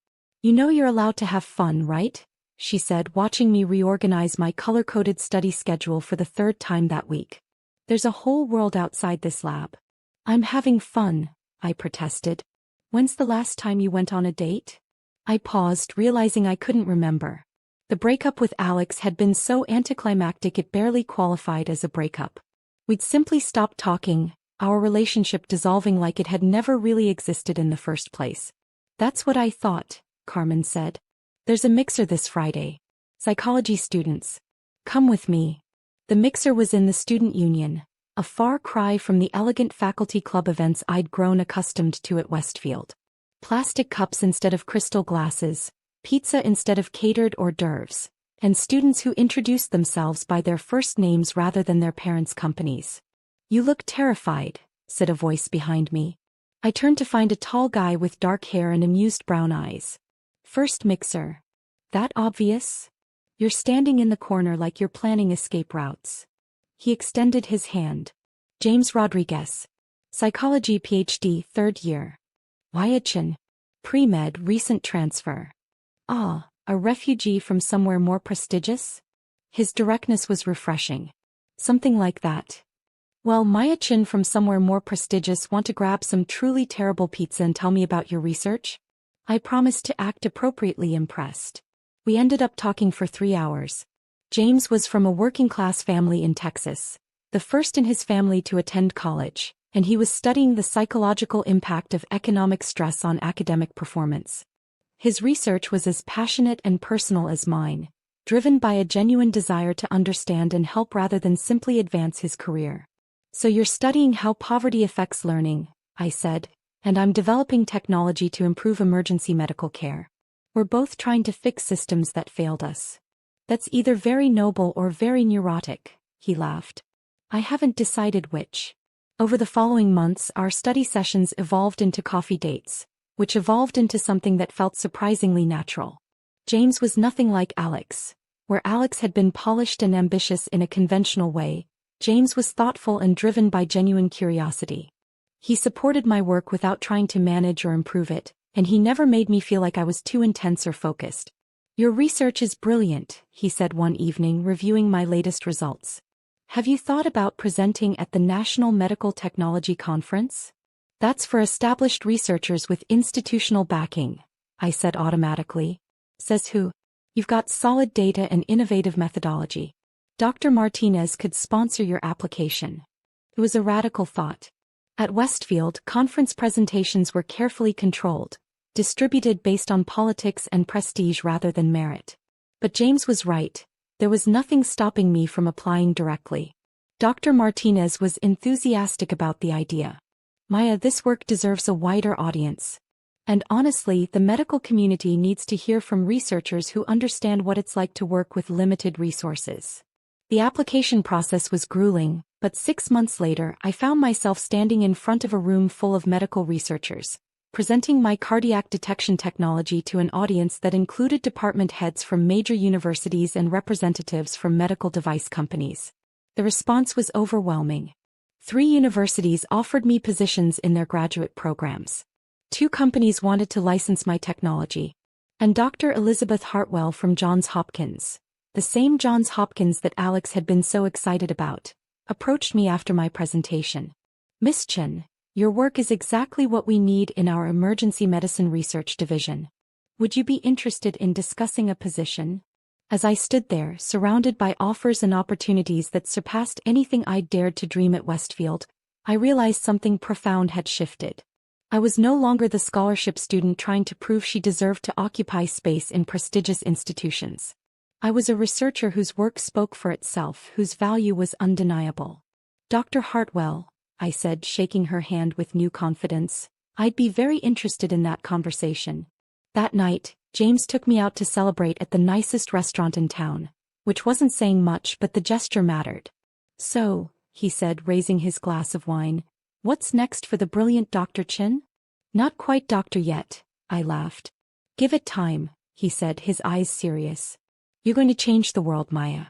You know you're allowed to have fun, right? She said, watching me reorganize my color-coded study schedule for the third time that week. There's a whole world outside this lab. I'm having fun, I protested. When's the last time you went on a date? I paused, realizing I couldn't remember. The breakup with Alex had been so anticlimactic it barely qualified as a breakup. We'd simply stopped talking, our relationship dissolving like it had never really existed in the first place. That's what I thought, Carmen said. There's a mixer this Friday. Psychology students. Come with me. The mixer was in the student union, a far cry from the elegant faculty club events I'd grown accustomed to at Westfield. Plastic cups instead of crystal glasses, pizza instead of catered hors d'oeuvres, and students who introduced themselves by their first names rather than their parents' companies. You look terrified, said a voice behind me. I turned to find a tall guy with dark hair and amused brown eyes. First mixer. That obvious? You're standing in the corner like you're planning escape routes. He extended his hand. James Rodriguez. Psychology PhD, 3rd year. Wyachin. Pre-med, recent transfer. Ah, a refugee from somewhere more prestigious? His directness was refreshing. Something like that. Well, Maya-chin from somewhere more prestigious want to grab some truly terrible pizza and tell me about your research? I promised to act appropriately impressed. We ended up talking for 3 hours. James was from a working-class family in Texas, the first in his family to attend college, and he was studying the psychological impact of economic stress on academic performance. His research was as passionate and personal as mine, driven by a genuine desire to understand and help rather than simply advance his career. So you're studying how poverty affects learning, I said, and I'm developing technology to improve emergency medical care. We're both trying to fix systems that failed us. That's either very noble or very neurotic, he laughed. I haven't decided which. Over the following months, our study sessions evolved into coffee dates, which evolved into something that felt surprisingly natural. James was nothing like Alex. Where Alex had been polished and ambitious in a conventional way, James was thoughtful and driven by genuine curiosity. He supported my work without trying to manage or improve it, and he never made me feel like I was too intense or focused. Your research is brilliant, he said one evening, reviewing my latest results. Have you thought about presenting at the National Medical Technology Conference? That's for established researchers with institutional backing, I said automatically. Says who? You've got solid data and innovative methodology. Dr. Martinez could sponsor your application. It was a radical thought. At Westfield, conference presentations were carefully controlled, distributed based on politics and prestige rather than merit. But James was right. There was nothing stopping me from applying directly. Dr. Martinez was enthusiastic about the idea. Maya, this work deserves a wider audience. And honestly, the medical community needs to hear from researchers who understand what it's like to work with limited resources. The application process was grueling, but 6 months later I found myself standing in front of a room full of medical researchers, presenting my cardiac detection technology to an audience that included department heads from major universities and representatives from medical device companies. The response was overwhelming. 3 universities offered me positions in their graduate programs. 2 companies wanted to license my technology. And Dr. Elizabeth Hartwell from Johns Hopkins, the same Johns Hopkins that Alex had been so excited about, approached me after my presentation. "Miss Chen, your work is exactly what we need in our emergency medicine research division. Would you be interested in discussing a position?" As I stood there, surrounded by offers and opportunities that surpassed anything I'd dared to dream at Westfield, I realized something profound had shifted. I was no longer the scholarship student trying to prove she deserved to occupy space in prestigious institutions. I was a researcher whose work spoke for itself, whose value was undeniable. "Dr. Hartwell," I said, shaking her hand with new confidence, "I'd be very interested in that conversation." That night, James took me out to celebrate at the nicest restaurant in town, which wasn't saying much, but the gesture mattered. "So," he said, raising his glass of wine, "what's next for the brilliant Dr. Chin?" "Not quite doctor yet," I laughed. "Give it time," he said, his eyes serious. "You're going to change the world, Maya.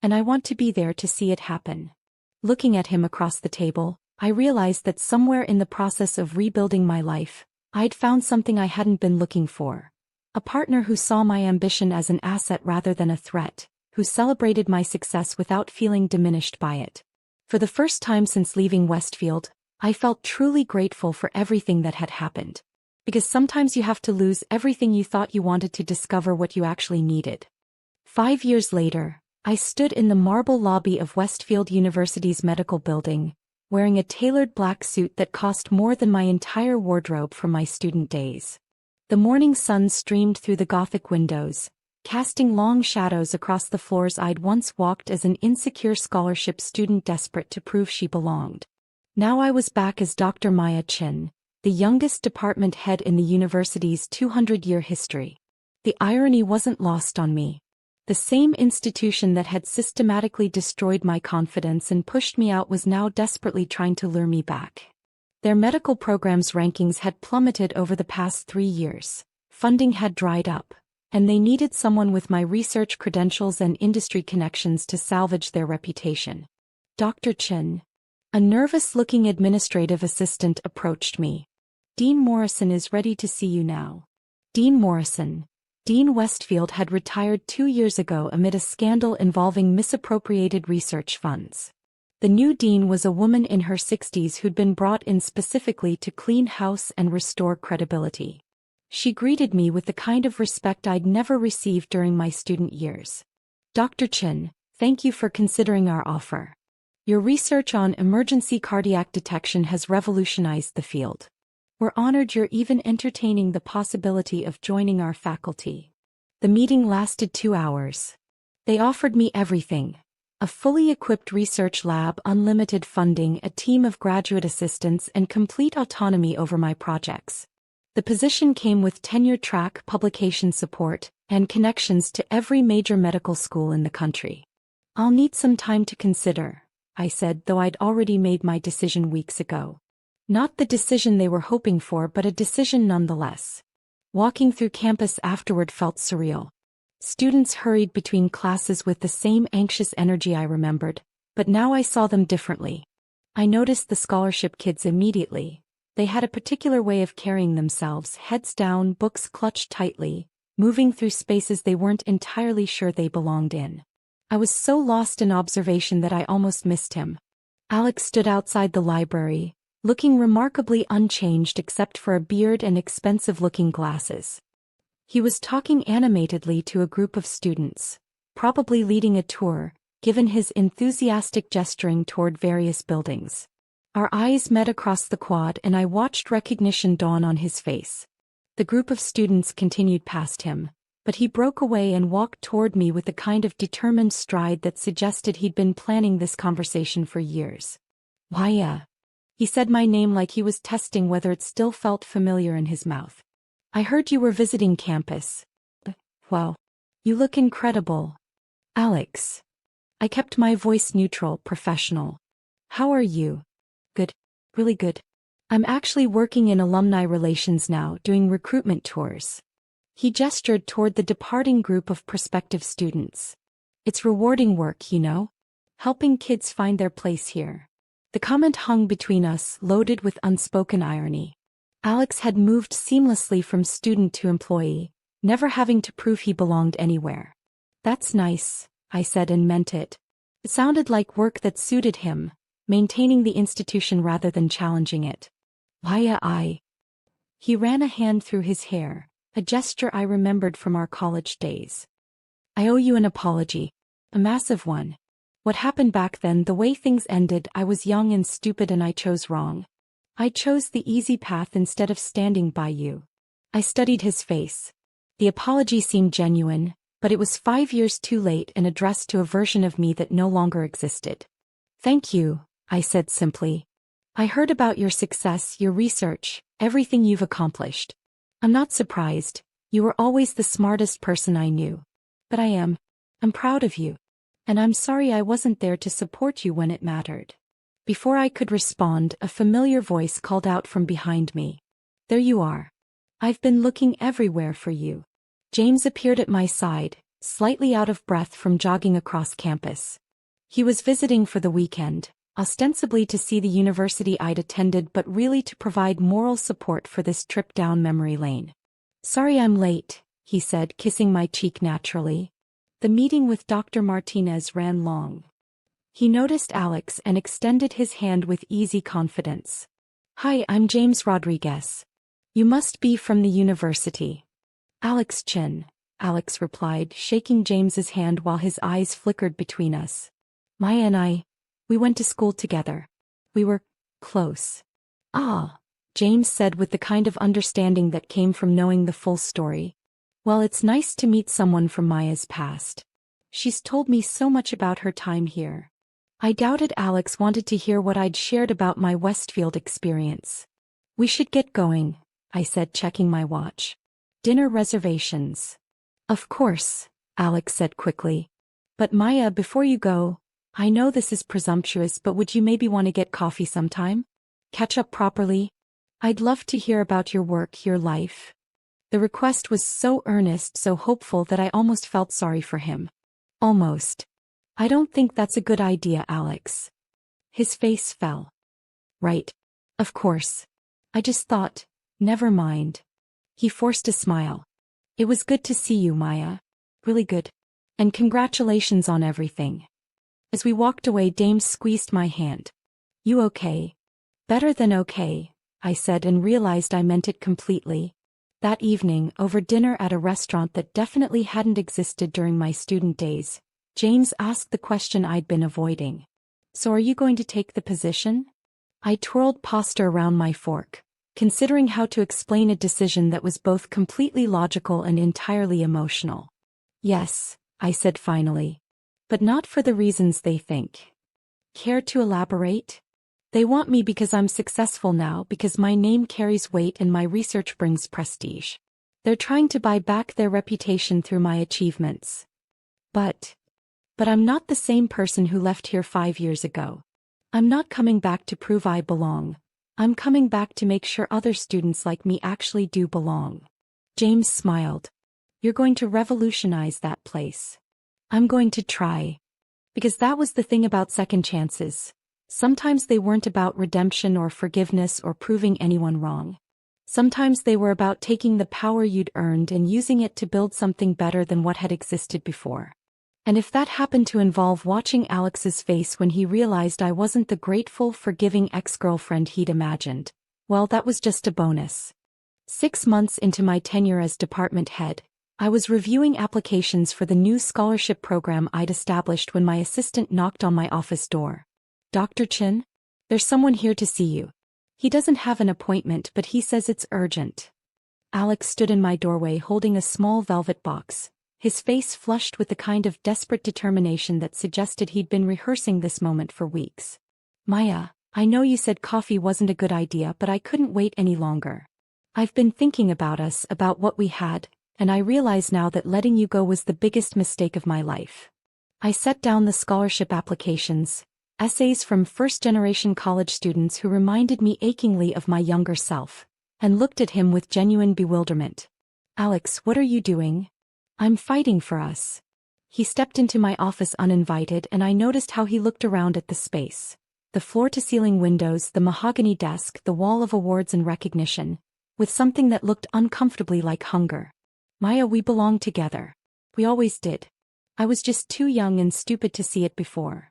And I want to be there to see it happen." Looking at him across the table, I realized that somewhere in the process of rebuilding my life, I'd found something I hadn't been looking for. A partner who saw my ambition as an asset rather than a threat, who celebrated my success without feeling diminished by it. For the first time since leaving Westfield, I felt truly grateful for everything that had happened. Because sometimes you have to lose everything you thought you wanted to discover what you actually needed. 5 years later, I stood in the marble lobby of Westfield University's medical building, wearing a tailored black suit that cost more than my entire wardrobe from my student days. The morning sun streamed through the Gothic windows, casting long shadows across the floors I'd once walked as an insecure scholarship student desperate to prove she belonged. Now I was back as Dr. Maya Chin, the youngest department head in the university's 200-year history. The irony wasn't lost on me. The same institution that had systematically destroyed my confidence and pushed me out was now desperately trying to lure me back. Their medical programs rankings had plummeted over the past 3 years, funding had dried up, and they needed someone with my research credentials and industry connections to salvage their reputation. "Dr. Chin." A nervous-looking administrative assistant approached me. "Dean Morrison is ready to see you now." Dean Morrison. Dean Westfield had retired 2 years ago amid a scandal involving misappropriated research funds. The new dean was a woman in her 60s who'd been brought in specifically to clean house and restore credibility. She greeted me with the kind of respect I'd never received during my student years. "Dr. Chin, thank you for considering our offer. Your research on emergency cardiac detection has revolutionized the field. We're honored you're even entertaining the possibility of joining our faculty." The meeting lasted 2 hours. They offered me everything. A fully equipped research lab, unlimited funding, a team of graduate assistants, and complete autonomy over my projects. The position came with tenure-track publication support and connections to every major medical school in the country. "I'll need some time to consider," I said, though I'd already made my decision weeks ago. Not the decision they were hoping for, but a decision nonetheless. Walking through campus afterward felt surreal. Students hurried between classes with the same anxious energy I remembered, but now I saw them differently. I noticed the scholarship kids immediately. They had a particular way of carrying themselves, heads down, books clutched tightly, moving through spaces they weren't entirely sure they belonged in. I was so lost in observation that I almost missed him. Alex stood outside the library, looking remarkably unchanged except for a beard and expensive-looking glasses. He was talking animatedly to a group of students, probably leading a tour, given his enthusiastic gesturing toward various buildings. Our eyes met across the quad and I watched recognition dawn on his face. The group of students continued past him, but he broke away and walked toward me with the kind of determined stride that suggested he'd been planning this conversation for years. "Why, he said my name like he was testing whether it still felt familiar in his mouth. "I heard you were visiting campus." "Wow. You look incredible." "Alex." I kept my voice neutral, professional. "How are you?" "Good. Really good." I'm actually working in alumni relations now, doing recruitment tours. He gestured toward the departing group of prospective students. It's rewarding work, you know? Helping kids find their place here. The comment hung between us, loaded with unspoken irony. Alex had moved seamlessly from student to employee, never having to prove he belonged anywhere. That's nice, I said and meant it. It sounded like work that suited him, maintaining the institution rather than challenging it. He ran a hand through his hair, a gesture I remembered from our college days. I owe you an apology. A massive one. What happened back then, the way things ended, I was young and stupid and I chose wrong. I chose the easy path instead of standing by you. I studied his face. The apology seemed genuine, but it was 5 years too late and addressed to a version of me that no longer existed. Thank you, I said simply. I heard about your success, your research, everything you've accomplished. I'm not surprised. You were always the smartest person I knew. But I'm proud of you. And I'm sorry I wasn't there to support you when it mattered. Before I could respond, a familiar voice called out from behind me. There you are. I've been looking everywhere for you. James appeared at my side, slightly out of breath from jogging across campus. He was visiting for the weekend, ostensibly to see the university I'd attended but really to provide moral support for this trip down memory lane. Sorry I'm late, he said, kissing my cheek naturally. The meeting with Dr. Martinez ran long. He noticed Alex and extended his hand with easy confidence. Hi, I'm James Rodriguez. You must be from the university. Alex Chin, Alex replied, shaking James's hand while his eyes flickered between us. Maya and we went to school together. We were close. Ah, James said with the kind of understanding that came from knowing the full story. Well, it's nice to meet someone from Maya's past. She's told me so much about her time here. I doubted Alex wanted to hear what I'd shared about my Westfield experience. We should get going, I said, checking my watch. Dinner reservations. Of course, Alex said quickly. But Maya, before you go, I know this is presumptuous, but would you maybe want to get coffee sometime? Catch up properly? I'd love to hear about your work, your life. The request was so earnest, so hopeful that I almost felt sorry for him. Almost. I don't think that's a good idea, Alex. His face fell. Right. Of course. I just thought, never mind. He forced a smile. It was good to see you, Maya. Really good. And congratulations on everything. As we walked away, James squeezed my hand. You okay? Better than okay, I said and realized I meant it completely. That evening, over dinner at a restaurant that definitely hadn't existed during my student days, James asked the question I'd been avoiding. So are you going to take the position? I twirled pasta around my fork, considering how to explain a decision that was both completely logical and entirely emotional. Yes, I said finally. But not for the reasons they think. Care to elaborate? They want me because I'm successful now, because my name carries weight and my research brings prestige. They're trying to buy back their reputation through my achievements. But I'm not the same person who left here 5 years ago. I'm not coming back to prove I belong. I'm coming back to make sure other students like me actually do belong. James smiled. You're going to revolutionize that place. I'm going to try. Because that was the thing about second chances. Sometimes they weren't about redemption or forgiveness or proving anyone wrong. Sometimes they were about taking the power you'd earned and using it to build something better than what had existed before. And if that happened to involve watching Alex's face when he realized I wasn't the grateful, forgiving ex-girlfriend he'd imagined, well, that was just a bonus. 6 months into my tenure as department head, I was reviewing applications for the new scholarship program I'd established when my assistant knocked on my office door. Dr. Chin? There's someone here to see you. He doesn't have an appointment, but he says it's urgent. Alex stood in my doorway holding a small velvet box, his face flushed with the kind of desperate determination that suggested he'd been rehearsing this moment for weeks. Maya, I know you said coffee wasn't a good idea, but I couldn't wait any longer. I've been thinking about us, about what we had, and I realize now that letting you go was the biggest mistake of my life. I set down the scholarship applications, essays from first-generation college students who reminded me achingly of my younger self, and looked at him with genuine bewilderment. "Alex, what are you doing?" "I'm fighting for us." He stepped into my office uninvited and I noticed how he looked around at the space. The floor-to-ceiling windows, the mahogany desk, the wall of awards and recognition, with something that looked uncomfortably like hunger. "Maya, we belong together. We always did. I was just too young and stupid to see it before."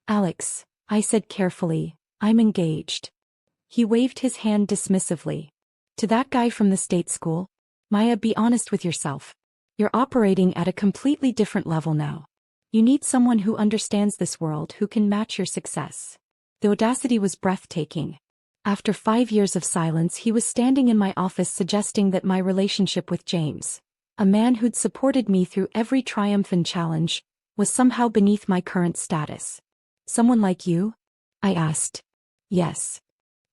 "Alex," I said carefully, "I'm engaged." He waved his hand dismissively. "To that guy from the state school?" "Maya, be honest with yourself. You're operating at a completely different level now. You need someone who understands this world, who can match your success." The audacity was breathtaking. After 5 years of silence, he was standing in my office suggesting that my relationship with James, a man who'd supported me through every triumph and challenge, was somehow beneath my current status. "Someone like you?" I asked. "Yes."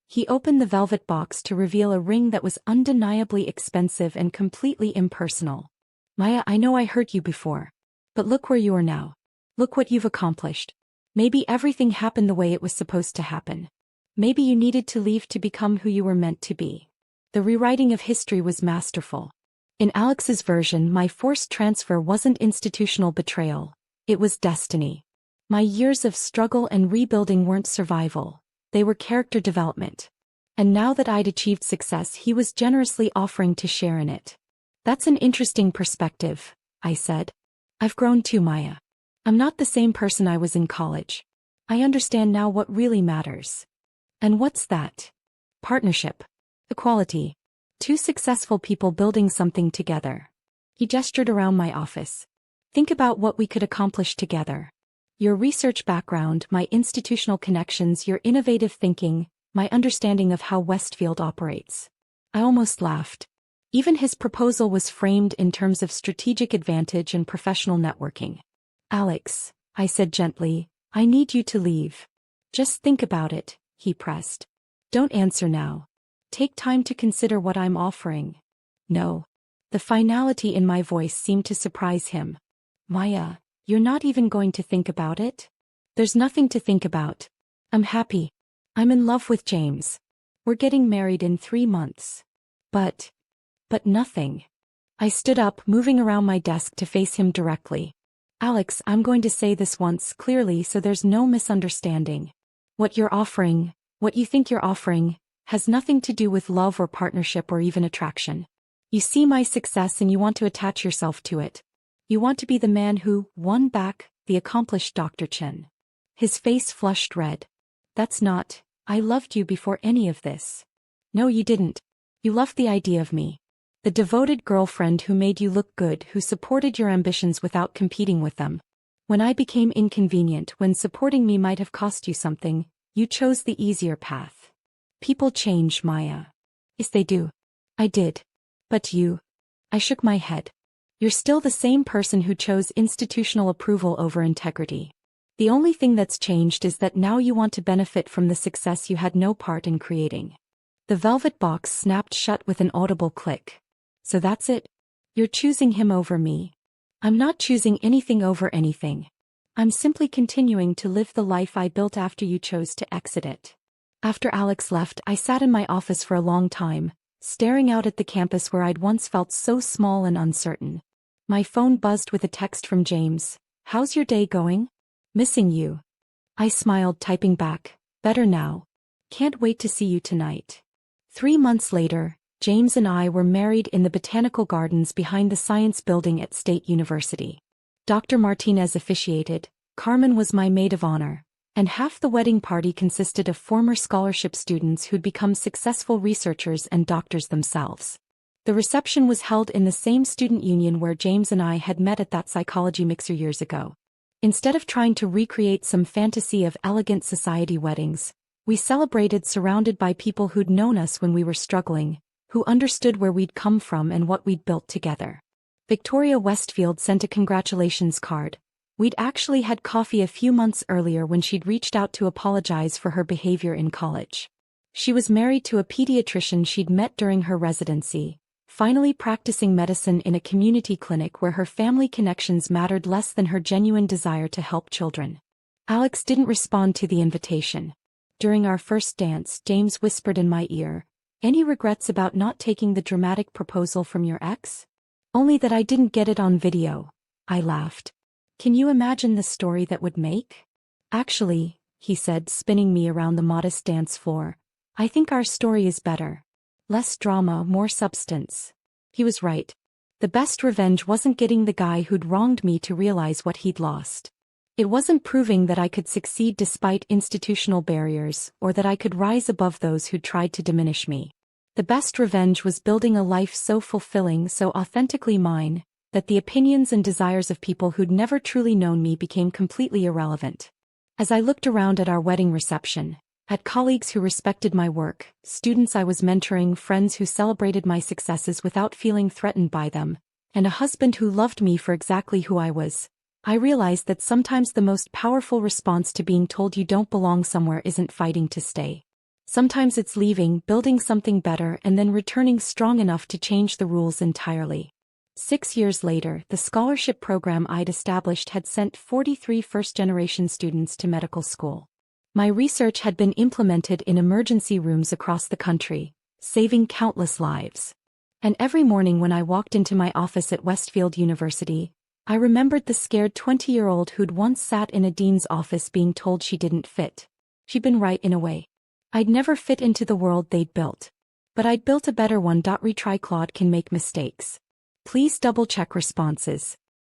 He opened the velvet box to reveal a ring that was undeniably expensive and completely impersonal. "Maya, I know I hurt you before. But look where you are now. Look what you've accomplished. Maybe everything happened the way it was supposed to happen. Maybe you needed to leave to become who you were meant to be." The rewriting of history was masterful. In Alex's version, my forced transfer wasn't institutional betrayal, it was destiny. My years of struggle and rebuilding weren't survival, they were character development. And now that I'd achieved success, he was generously offering to share in it. "That's an interesting perspective," I said. "I've grown too, Maya. I'm not the same person I was in college. I understand now what really matters." "And what's that?" "Partnership. Equality. Two successful people building something together." He gestured around my office. "Think about what we could accomplish together. Your research background, my institutional connections, your innovative thinking, my understanding of how Westfield operates." I almost laughed. Even his proposal was framed in terms of strategic advantage and professional networking. "Alex," I said gently, "I need you to leave." "Just think about it," he pressed. "Don't answer now. Take time to consider what I'm offering." "No." The finality in my voice seemed to surprise him. "Maya, you're not even going to think about it?" "There's nothing to think about. I'm happy. I'm in love with James. We're getting married in 3 months. But nothing." I stood up, moving around my desk to face him directly. "Alex, I'm going to say this once clearly so there's no misunderstanding. What you're offering, what you think you're offering, has nothing to do with love or partnership or even attraction. You see my success and you want to attach yourself to it. You want to be the man who won back the accomplished Dr. Chen." His face flushed red. "That's not, I loved you before any of this." "No, you didn't. You loved the idea of me. The devoted girlfriend who made you look good, who supported your ambitions without competing with them. When I became inconvenient, when supporting me might have cost you something, you chose the easier path. People change, Maya." "Yes, they do." "I did. But you." I shook my head. "You're still the same person who chose institutional approval over integrity. The only thing that's changed is that now you want to benefit from the success you had no part in creating." The velvet box snapped shut with an audible click. "So that's it? You're choosing him over me?" "I'm not choosing anything over anything. I'm simply continuing to live the life I built after you chose to exit it." After Alex left, I sat in my office for a long time, staring out at the campus where I'd once felt so small and uncertain. My phone buzzed with a text from James. "How's your day going?" "Missing you." I smiled, typing back, "Better now. Can't wait to see you tonight." 3 months later, James and I were married in the botanical gardens behind the science building at State University. Dr. Martinez officiated, Carmen was my maid of honor, and half the wedding party consisted of former scholarship students who'd become successful researchers and doctors themselves. The reception was held in the same student union where James and I had met at that psychology mixer years ago. Instead of trying to recreate some fantasy of elegant society weddings, we celebrated surrounded by people who'd known us when we were struggling, who understood where we'd come from and what we'd built together. Victoria Westfield sent a congratulations card. We'd actually had coffee a few months earlier when she'd reached out to apologize for her behavior in college. She was married to a pediatrician she'd met during her residency, finally practicing medicine in a community clinic where her family connections mattered less than her genuine desire to help children. Alex didn't respond to the invitation. During our first dance, James whispered in my ear, "Any regrets about not taking the dramatic proposal from your ex?" "Only that I didn't get it on video," I laughed. "Can you imagine the story that would make?" "Actually," he said, spinning me around the modest dance floor, "I think our story is better. Less drama, more substance." He was right. The best revenge wasn't getting the guy who'd wronged me to realize what he'd lost. It wasn't proving that I could succeed despite institutional barriers, or that I could rise above those who tried to diminish me. The best revenge was building a life so fulfilling, so authentically mine, that the opinions and desires of people who'd never truly known me became completely irrelevant. As I looked around at our wedding reception, at colleagues who respected my work, students I was mentoring, friends who celebrated my successes without feeling threatened by them, and a husband who loved me for exactly who I was, I realized that sometimes the most powerful response to being told you don't belong somewhere isn't fighting to stay. Sometimes it's leaving, building something better, and then returning strong enough to change the rules entirely. 6 years later, the scholarship program I'd established had sent 43 first-generation students to medical school. My research had been implemented in emergency rooms across the country, saving countless lives. And every morning when I walked into my office at Westfield University, I remembered the scared 20-year-old who'd once sat in a dean's office being told she didn't fit. She'd been right in a way. I'd never fit into the world they'd built. But I'd built a better one. Retry. Claude can make mistakes. Please double-check responses.